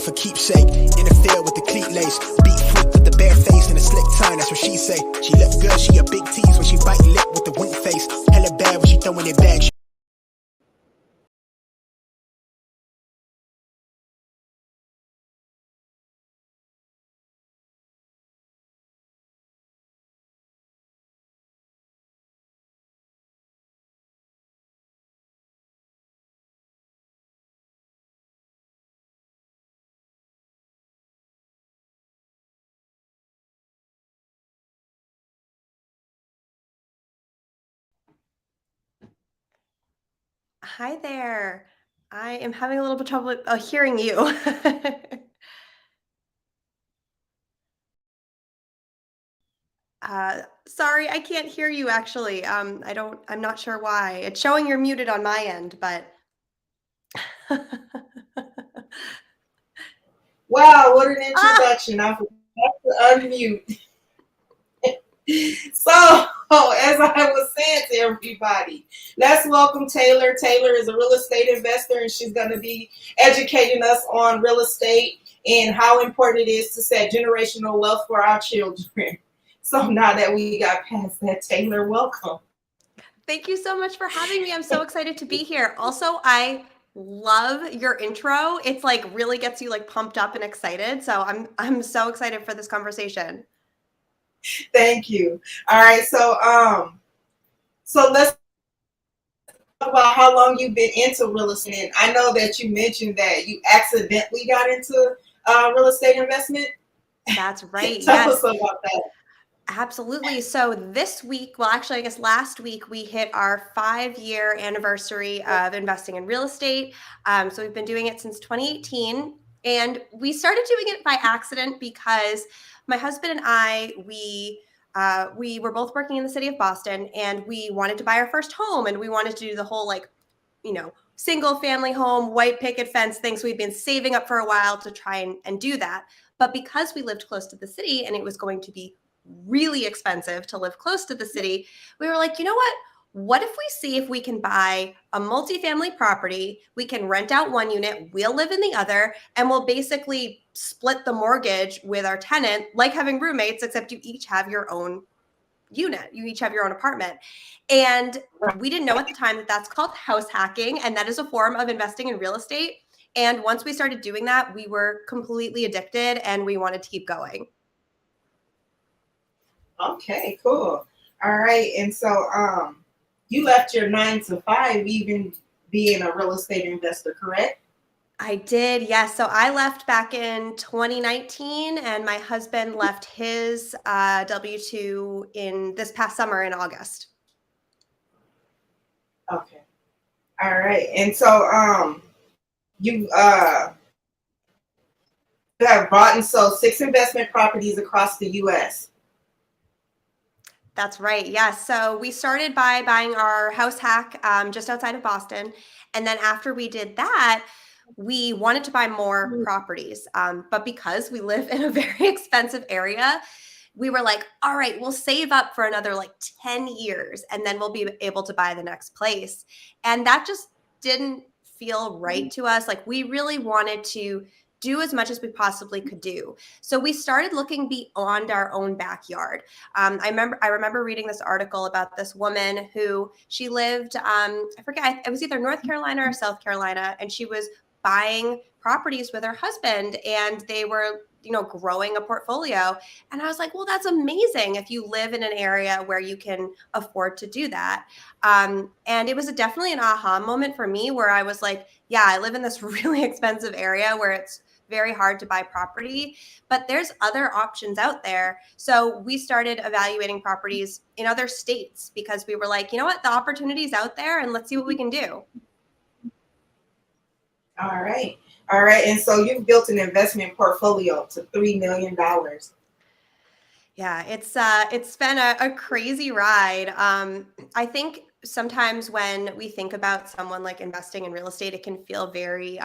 it for keepsake. In the field with the cleat lace. Beat freak with the bare face and a slick tongue, that's what she say. She look good, she a big tease when she bite lip with the wink face. Hella bad when she throwing it back. Hi there. I am having a little bit of trouble hearing you. Sorry, I can't hear you actually. I'm not sure why. It's showing you're muted on my end, but Wow, what an ah, introduction. I forgot to unmute. So, as I was saying to everybody, let's welcome Taylor. Taylor is a real estate investor, and she's going to be educating us on real estate and how important it is to set generational wealth for our children. So now that we got past that, Taylor, welcome. thank you so much for having me. I'm so excited to be here. Also, I love your intro. It's like really gets you like pumped up and excited. So I'm so excited for this conversation. Thank you. All right, so let's talk about how long you've been into real estate. I know that you mentioned that you accidentally got into real estate investment. That's right. Tell Yes. us about that. Absolutely. So this week, well, actually, I guess last week we hit our 5-year anniversary of investing in real estate. So we've been doing it since 2018, and we started doing it by accident because my husband and we were both working in the city of Boston, and we wanted to buy our first home, and we wanted to do the whole single family home, white picket fence thing. So we'd been saving up for a while to try and do that. But because we lived close to the city and it was going to be really expensive to live close to the city, we were like, you know what? What if we see if we can buy a multifamily property? We can rent out one unit, we'll live in the other, and we'll basically split the mortgage with our tenant, like having roommates, except you each have your own unit. You each have your own apartment. And we didn't know at the time that that's called house hacking, and that is a form of investing in real estate. And once we started doing that, we were completely addicted and we wanted to keep going. Okay, cool. All right, and so you left your 9 to 5, even being a real estate investor, correct? I did, yes. So I left back in 2019, and my husband left his W-2 in this past summer in August. Okay. All right, and so you have bought and sold 6 investment properties across the U.S. That's right. Yes. So we started by buying our house hack just outside of Boston. And then after we did that, we wanted to buy more properties. But because we live in a very expensive area, we were like, all right, we'll save up for another like 10 years and then we'll be able to buy the next place. And that just didn't feel right to us. Like we really wanted to do as much as we possibly could do. So we started looking beyond our own backyard. I remember reading this article about this woman who she lived, I forget, it was either North Carolina or South Carolina, and she was buying properties with her husband, and they were growing a portfolio. And I was like, well, that's amazing if you live in an area where you can afford to do that. And it was definitely an aha moment for me where I was like, yeah, I live in this really expensive area where it's very hard to buy property, but there's other options out there. So we started evaluating properties in other states because we were like, you know what, the opportunity's out there and let's see what we can do. All right. All right. And so you've built an investment portfolio to $3 million. Yeah, it's been a crazy ride. I think sometimes when we think about someone like investing in real estate, it can feel very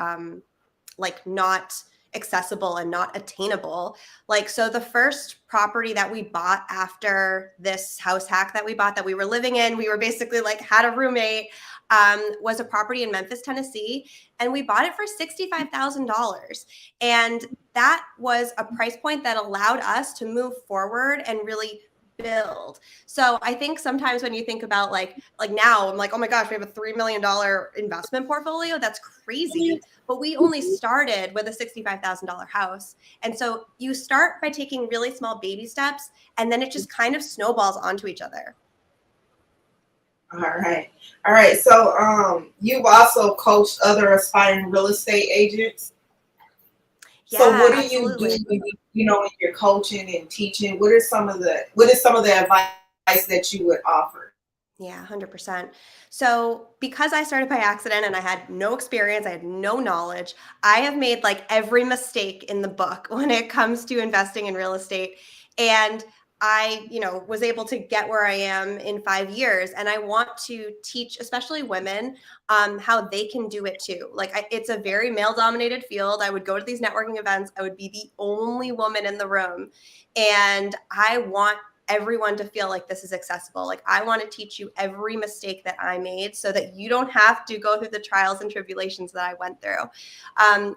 like not accessible and not attainable. Like, so the first property that we bought after this house hack that we bought that we were living in, we were basically like had a roommate. was a property in Memphis, Tennessee, and we bought it for $65,000. And that was a price point that allowed us to move forward and really build. So I think sometimes when you think about like now I'm like, oh my gosh, we have a $3 million investment portfolio. That's crazy. But we only started with a $65,000 house. And so you start by taking really small baby steps, and then it just kind of snowballs onto each other. All right. All right. So you've also coached other aspiring real estate agents. Yeah, so what do absolutely. you do when when you're coaching and teaching? What is some of the advice that you would offer? Yeah, 100%. So, because I started by accident and I had no experience, I had no knowledge, I have made like every mistake in the book when it comes to investing in real estate. And I, was able to get where I am in 5 years. And I want to teach, especially women, how they can do it too. Like, it's a very male dominated field. I would go to these networking events, I would be the only woman in the room. And I want everyone to feel like this is accessible. Like, I want to teach you every mistake that I made so that you don't have to go through the trials and tribulations that I went through.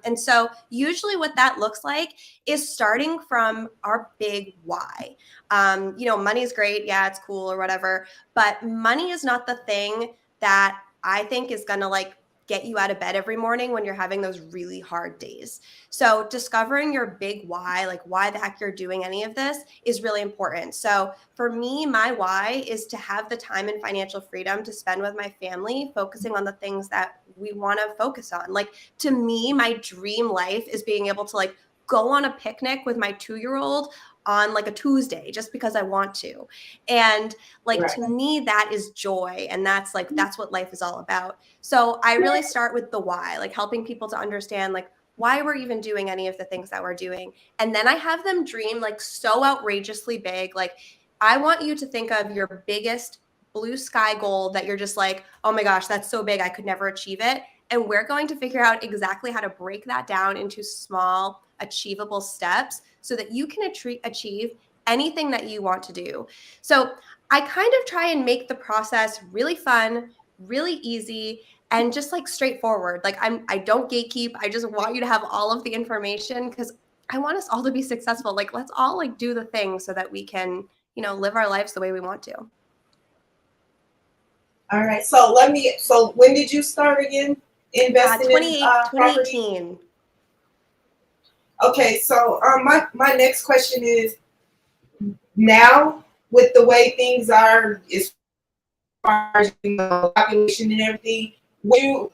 And so usually what that looks like is starting from our big why. Money is great. Yeah, it's cool or whatever. But money is not the thing that I think is going to like get you out of bed every morning when you're having those really hard days. So discovering your big why, like why the heck you're doing any of this, is really important. So for me, my why is to have the time and financial freedom to spend with my family, focusing on the things that we want to focus on. Like, to me, my dream life is being able to like go on a picnic with my 2-year-old on like a Tuesday just because I want to. And like, Right. to me, that is joy. And that's what life is all about. So I really start with the why, like helping people to understand like why we're even doing any of the things that we're doing. And then I have them dream like so outrageously big. Like, I want you to think of your biggest blue sky goal that you're just like, oh my gosh, that's so big, I could never achieve it. And we're going to figure out exactly how to break that down into small, achievable steps so that you can achieve anything that you want to do. So I kind of try and make the process really fun, really easy, and just like straightforward. Like, I don't gatekeep. I just want you to have all of the information because I want us all to be successful. Like, let's all like do the thing so that we can, live our lives the way we want to. All right. So when did you start again investing in property? 2018. Okay. So my next question is, now with the way things are as far as population and everything, do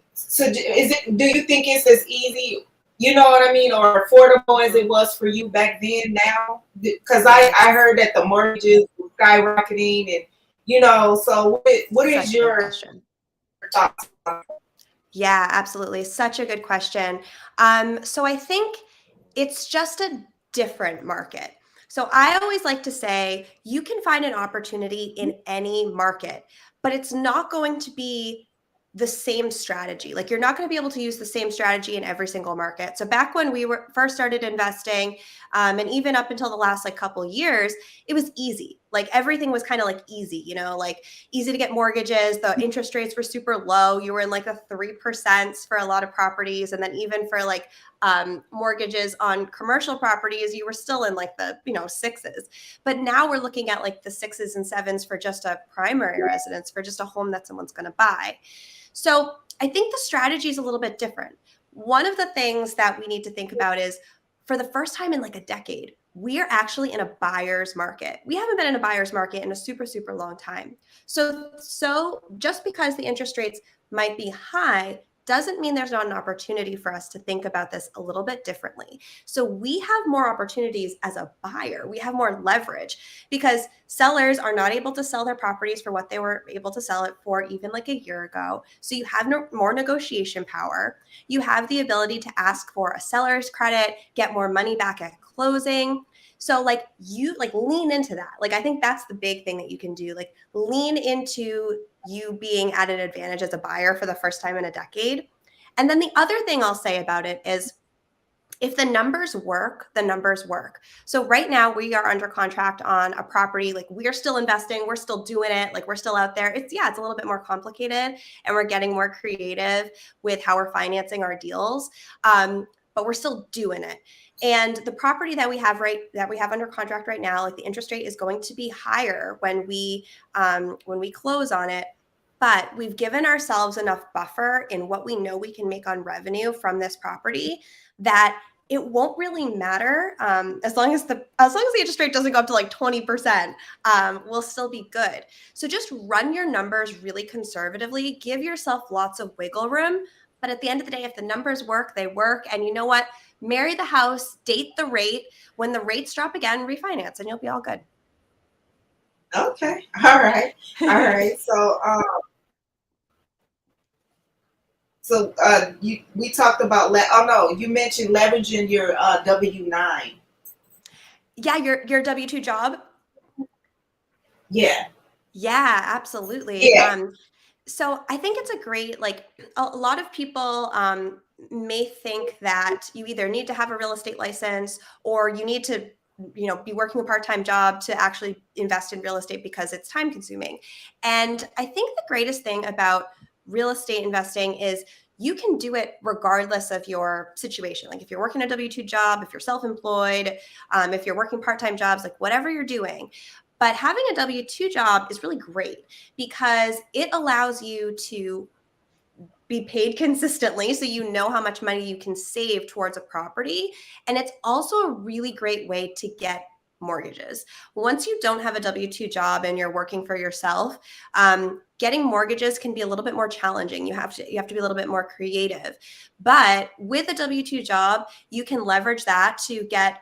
you think it's as easy, you know what I mean, or affordable as it was for you back then now? Because I heard that the mortgages were skyrocketing, and so what is your thoughts? Yeah, absolutely. Such a good question. So I think it's just a different market. So I always like to say you can find an opportunity in any market, but it's not going to be the same strategy. Like, you're not going to be able to use the same strategy in every single market. So back when we were first started investing, and even up until the last like couple years, it was easy. Like, everything was kind of like easy, like easy to get mortgages. The interest rates were super low. You were in like the 3% for a lot of properties. And then even for like mortgages on commercial properties, you were still in like the, 6s. But now we're looking at like the 6s and 7s for just a primary residence, for just a home that someone's going to buy. So I think the strategy is a little bit different. One of the things that we need to think about is, for the first time in like a decade, we are actually in a buyer's market. We haven't been in a buyer's market in a super, super long time. So just because the interest rates might be high doesn't mean there's not an opportunity for us to think about this a little bit differently. So we have more opportunities as a buyer. We have more leverage because sellers are not able to sell their properties for what they were able to sell it for even like a year ago. So you have more negotiation power. You have the ability to ask for a seller's credit, get more money back at closing. So like, you like lean into that. Like, I think that's the big thing that you can do. Like, lean into you being at an advantage as a buyer for the first time in a decade. And then the other thing I'll say about it is, if the numbers work, the numbers work. So right now we are under contract on a property. Like we're still investing, we're still doing it. Like we're still out there. It's a little bit more complicated, and we're getting more creative with how we're financing our deals. But we're still doing it. And the property that we have under contract right now, like the interest rate is going to be higher when we close on it. But we've given ourselves enough buffer in what we know we can make on revenue from this property that it won't really matter, as long as the interest rate doesn't go up to like 20%, we'll still be good. So just run your numbers really conservatively, give yourself lots of wiggle room. But at the end of the day, if the numbers work, they work. And you know what? Marry the house, date the rate. When the rates drop again, refinance, and you'll be all good. Okay. All right. All right. So we talked about you mentioned leveraging your W-9. Yeah, your W-2 job. Yeah. Yeah, absolutely. Yeah. So I think it's a great, like a lot of people may think that you either need to have a real estate license or you need to, be working a part-time job to actually invest in real estate because it's time consuming. And I think the greatest thing about real estate investing is you can do it regardless of your situation. Like if you're working a W-2 job, if you're self-employed, if you're working part-time jobs, like whatever you're doing. But having a W-2 job is really great because it allows you to be paid consistently so you know how much money you can save towards a property. And it's also a really great way to get mortgages. Once you don't have a W-2 job and you're working for yourself, getting mortgages can be a little bit more challenging. You have to be a little bit more creative. But with a W-2 job, you can leverage that to get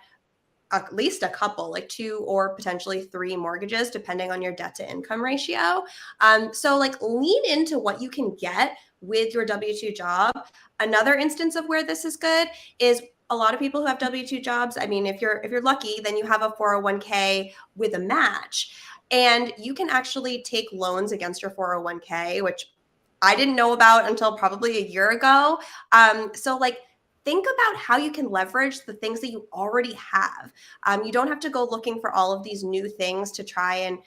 at least a couple, like 2 or potentially 3 mortgages, depending on your debt to income ratio. So like lean into what you can get with your W-2 job. Another instance of where this is good is a lot of people who have W-2 jobs. I mean, if you're lucky, then you have a 401k with a match, and you can actually take loans against your 401k, which I didn't know about until probably a year ago. So like think about how you can leverage the things that you already have. You don't have to go looking for all of these new things to try and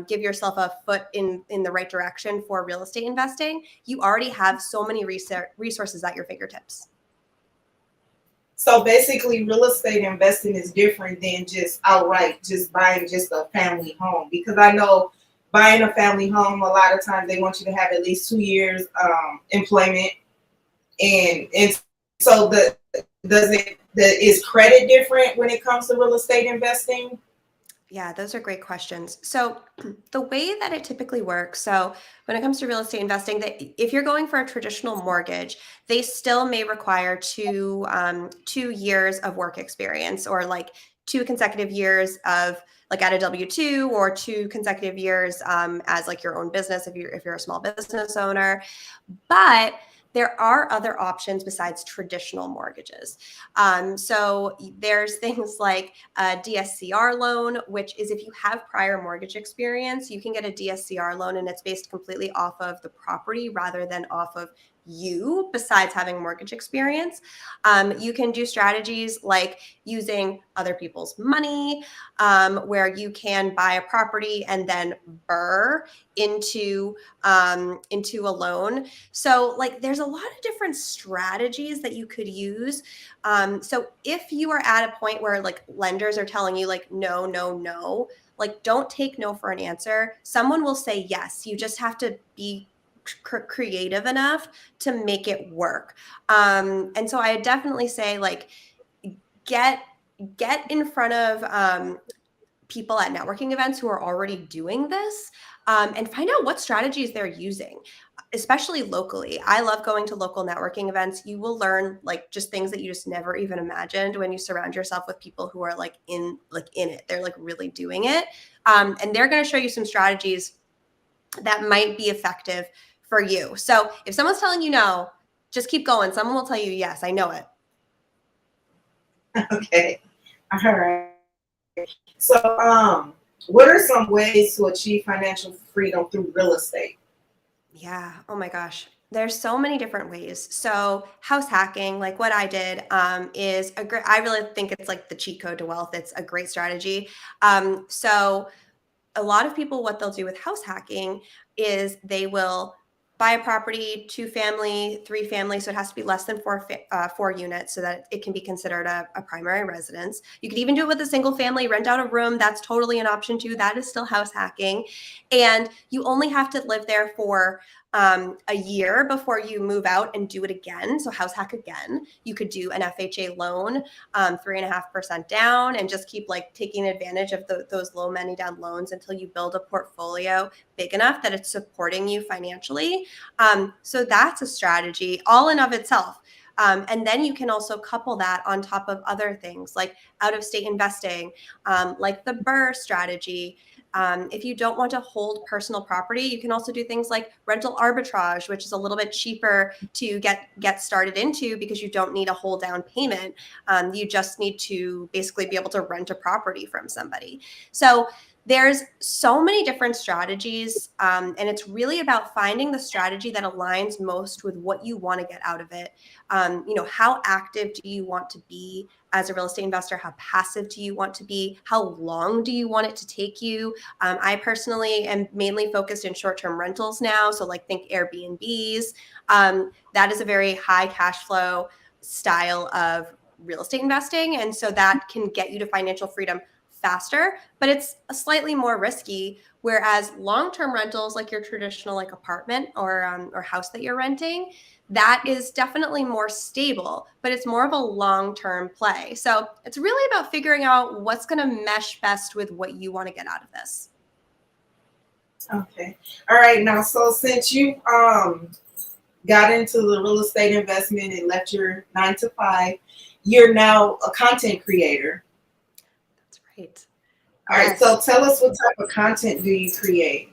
give yourself a foot in the right direction for real estate investing. You already have so many resources at your fingertips. So basically, real estate investing is different than just outright just buying just a family home, because I know buying a family home, a lot of times they want you to have at least 2 years employment, and so is credit different when it comes to real estate investing? Yeah, those are great questions. So the way that it typically works, so when it comes to real estate investing, that if you're going for a traditional mortgage, they still may require 2 years of work experience, or like 2 consecutive years of like at a W-2, or 2 consecutive years as like your own business if you're a small business owner. But there are other options besides traditional mortgages. So there's things like a DSCR loan, which is if you have prior mortgage experience, you can get a DSCR loan, and it's based completely off of the property rather than off of you, besides having mortgage experience. You can do strategies like using other people's money, where you can buy a property and then BRRRR into a loan. So like there's a lot of different strategies that you could use. So if you are at a point where like lenders are telling you like no, no, no, like don't take no for an answer. Someone will say yes. You just have to be creative enough to make it work. And so I definitely say like get in front of people at networking events who are already doing this, and find out what strategies they're using, especially locally. I love going to local networking events. You will learn like just things that you just never even imagined when you surround yourself with people who are like in it. They're like really doing it. And they're going to show you some strategies that might be effective for you. So if someone's telling you no, just keep going. Someone will tell you yes. I know it. Okay. All right. So, what are some ways to achieve financial freedom through real estate? Yeah. Oh my gosh. There's so many different ways. So house hacking, like what I did, is a great. I really think it's like the cheat code to wealth. It's a great strategy. So a lot of people, what they'll do with house hacking is they will buy a property, 2-family, 3-family, so it has to be less than 4 units so that it can be considered a primary residence. You could even do it with a single family, rent out a room. That's totally an option too. That is still house hacking. And you only have to live there for a year before you move out and do it again. So house hack again. You could do an FHA loan, 3.5% down, and just keep like taking advantage of those low money down loans until you build a portfolio big enough that it's supporting you financially. So that's a strategy all in of itself. And then you can also couple that on top of other things like out of state investing, like the BRRRR strategy. If you don't want to hold personal property, you can also do things like rental arbitrage, which is a little bit cheaper to get started into because you don't need a whole down payment. You just need to basically be able to rent a property from somebody. So there's so many different strategies, and it's really about finding the strategy that aligns most with what you want to get out of it. How active do you want to be as a real estate investor? How passive do you want to be? How long do you want it to take you? I personally am mainly focused in short-term rentals now. So like think Airbnbs. That is a very high cash flow style of real estate investing. And so that can get you to financial freedom faster, but it's slightly more risky. Whereas long-term rentals, like your traditional like apartment or house that you're renting, that is definitely more stable, but it's more of a long-term play. So it's really about figuring out what's going to mesh best with what you want to get out of this. Okay. All right. Now, so since you got into the real estate investment and left your 9 to 5, you're now a content creator. That's right. All right. So tell us, what type of content do you create?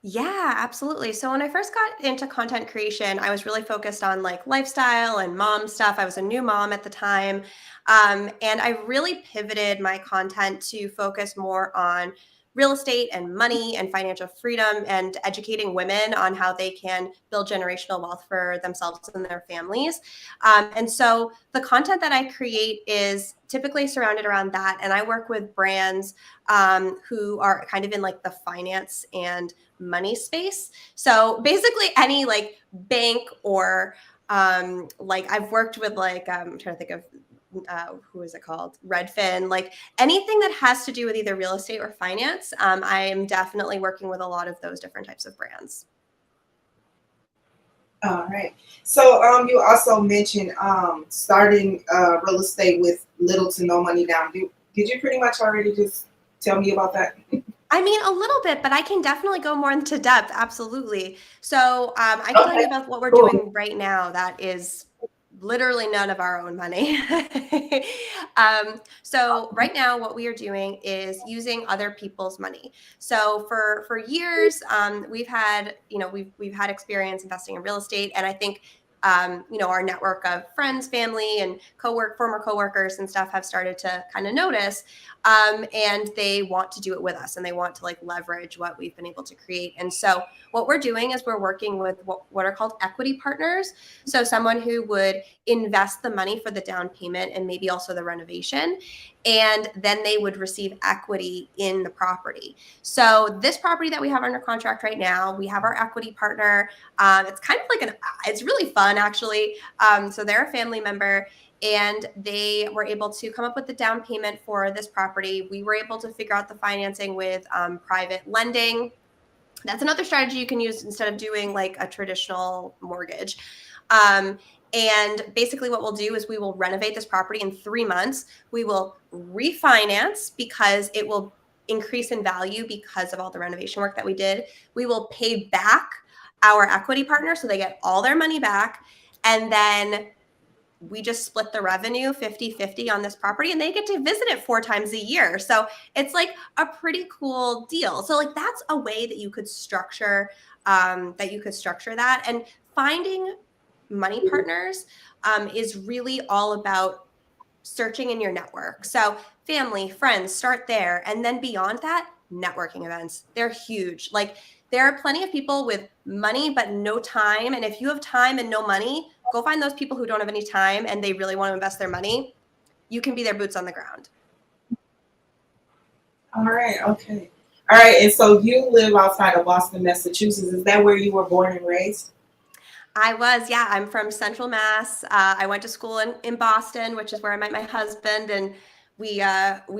Yeah, absolutely. So when I first got into content creation, I was really focused on like lifestyle and mom stuff. I was a new mom at the time. And I really pivoted my content to focus more on real estate and money and financial freedom and educating women on how they can build generational wealth for themselves and their families. And so the content that I create is typically surrounded around that. And I work with brands who are kind of in like the finance and money space. So basically any like bank or like I've worked with like I'm trying to think of who is it called? Redfin, like anything that has to do with either real estate or finance. I am definitely working with a lot of those different types of brands. All right. So you also mentioned starting real estate with little to no money down. Did you pretty much already just tell me about that? I mean, a little bit, but I can definitely go more into depth. Absolutely. So I can tell you about what we're doing right now. That is literally none of our own money. So right now, what we are doing is using other people's money. So for years, we've had we've had experience investing in real estate, and I think our network of friends, family, and former coworkers and stuff have started to kind of notice, and they want to do it with us, and they want to like leverage what we've been able to create. And so what we're doing is we're working with what are called equity partners. So someone who would invest the money for the down payment and maybe also the renovation, and then they would receive equity in the property. So this property that we have under contract right now, we have our equity partner. It's kind of like it's really fun actually. So they're a family member, and they were able to come up with the down payment for this property. We were able to figure out the financing with private lending. That's another strategy you can use instead of doing like a traditional mortgage. And basically what we'll do is we will renovate this property in 3 months. We will refinance because it will increase in value because of all the renovation work that we did. We will pay back our equity partner so they get all their money back. And then we just split the revenue 50-50 on this property, and they get to visit it 4 times a year. So it's like a pretty cool deal. So like that's a way that you could structure that. And finding money partners is really all about searching in your network. So family, friends, start there. And then beyond that, networking events. They're huge. Like there are plenty of people with money, but no time. And if you have time and no money, go find those people who don't have any time and they really want to invest their money. You can be their boots on the ground. All right. Okay. All right. And so you live outside of Boston, Massachusetts. Is that where you were born and raised? I was, yeah. I'm from Central Mass. I went to school in Boston, which is where I met my husband, and we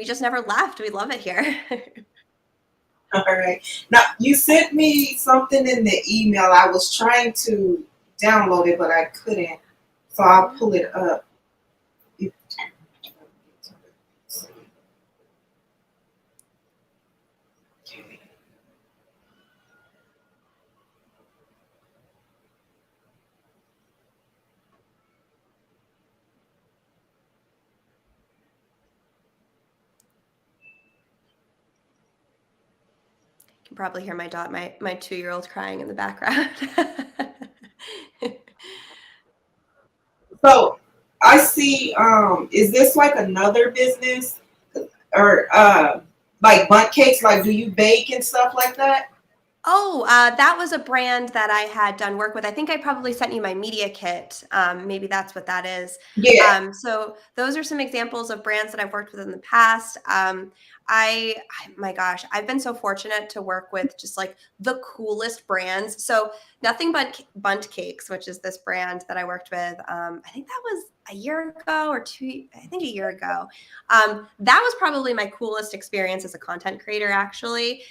just never left. We love it here. All right. Now, you sent me something in the email. I was trying to download it, but I couldn't. So I'll pull it up. You can probably hear my 2-year-old crying in the background. So I see, is this like another business or like bundt cakes? Like, do you bake and stuff like that? Oh, that was a brand that I had done work with. I think I probably sent you my media kit. Maybe that's what that is. Yeah. So those are some examples of brands that I've worked with in the past. My gosh, I've been so fortunate to work with just like the coolest brands. So Nothing But Bundt Cakes, which is this brand that I worked with. I think that was a year ago or two. I think a year ago. That was probably my coolest experience as a content creator, actually.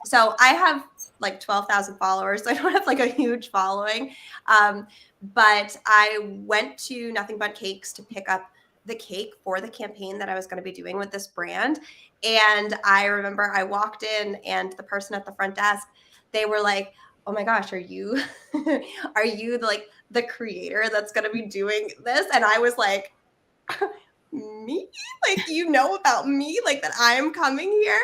So I have like 12,000 followers, so I don't have like a huge following. But I went to Nothing But Cakes to pick up the cake for the campaign that I was going to be doing with this brand. And I remember I walked in and the person at the front desk, they were like, "Oh my gosh, are you are you the creator that's going to be doing this?" And I was like, "Me? Like, you know about me, like that I'm coming here?"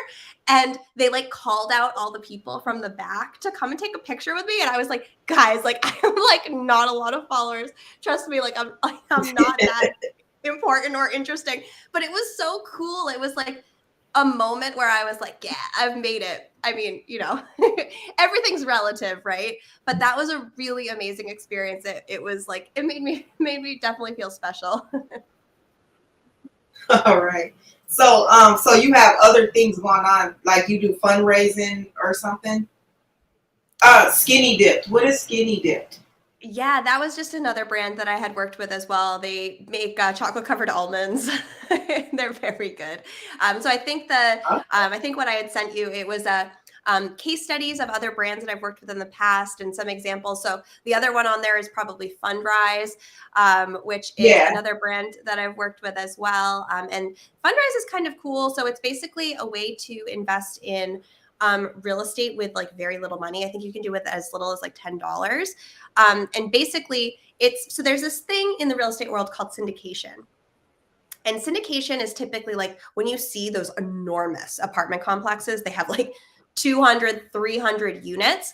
And they like called out all the people from the back to come and take a picture with me. And I was like, "Guys, like I'm like not a lot of followers. Trust me, like I'm not that important or interesting." But it was so cool. It was like a moment where I was like, "Yeah, I've made it." I mean, everything's relative, right? But that was a really amazing experience. It was like it made me definitely feel special. All right. So, so you have other things going on, like you do fundraising or something? Skinny Dipped. What is Skinny Dipped? Yeah, that was just another brand that I had worked with as well. They make chocolate covered almonds. They're very good. So I think what I had sent you, it was case studies of other brands that I've worked with in the past and some examples. So the other one on there is probably Fundrise, which is Yeah. another brand that I've worked with as well. And Fundrise is kind of cool. So it's basically a way to invest in real estate with like very little money. I think you can do it as little as like $10. And basically there's this thing in the real estate world called syndication. And syndication is typically like when you see those enormous apartment complexes, they have like 200, 300 units.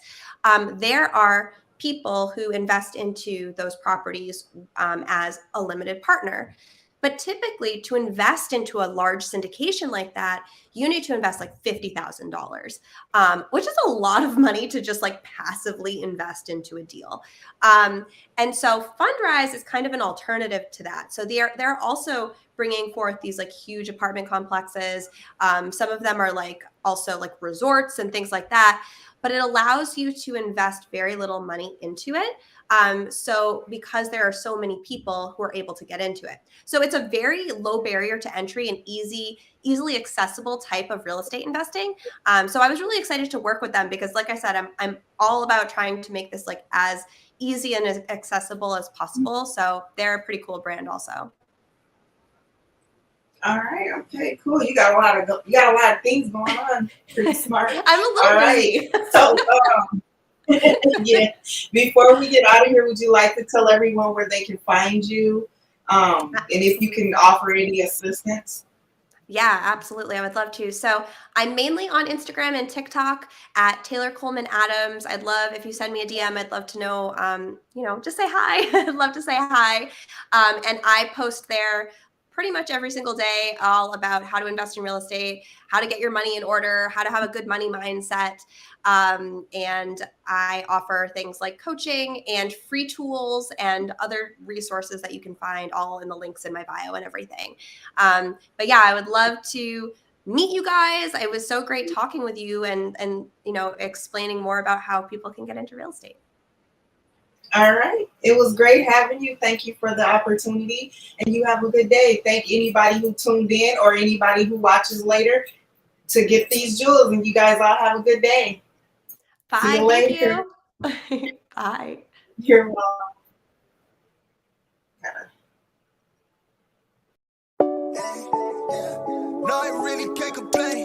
There are people who invest into those properties as a limited partner. But typically, to invest into a large syndication like that, you need to invest like $50,000, which is a lot of money to just like passively invest into a deal. And so Fundrise is kind of an alternative to that. So they're also bringing forth these like huge apartment complexes. Some of them are like also like resorts and things like that. But it allows you to invest very little money into it. So because there are so many people who are able to get into it. So it's a very low barrier to entry and easily accessible type of real estate investing. So I was really excited to work with them because like I said, I'm all about trying to make this like as easy and as accessible as possible. So they're a pretty cool brand also. All right. Okay. Cool. You got a lot of things going on. Pretty smart. I'm a little All busy. right. So, yeah. Before we get out of here, would you like to tell everyone where they can find you, and if you can offer any assistance? Yeah, absolutely. I would love to. So I'm mainly on Instagram and TikTok at Taylor Coleman Adams. I'd love if you send me a DM. I'd love to know, just say hi. I'd love to say hi. And I post there pretty much every single day all about how to invest in real estate, how to get your money in order, how to have a good money mindset. And I offer things like coaching and free tools and other resources that you can find all in the links in my bio and everything. But yeah, I would love to meet you guys. It was so great talking with you and explaining more about how people can get into real estate. All right. It was great having you. Thank you for the opportunity, and you have a good day. Thank anybody who tuned in or anybody who watches later to get these jewels, and you guys all have a good day. Bye. See you later. Thank you. Bye. You're welcome. No, I really can't complain.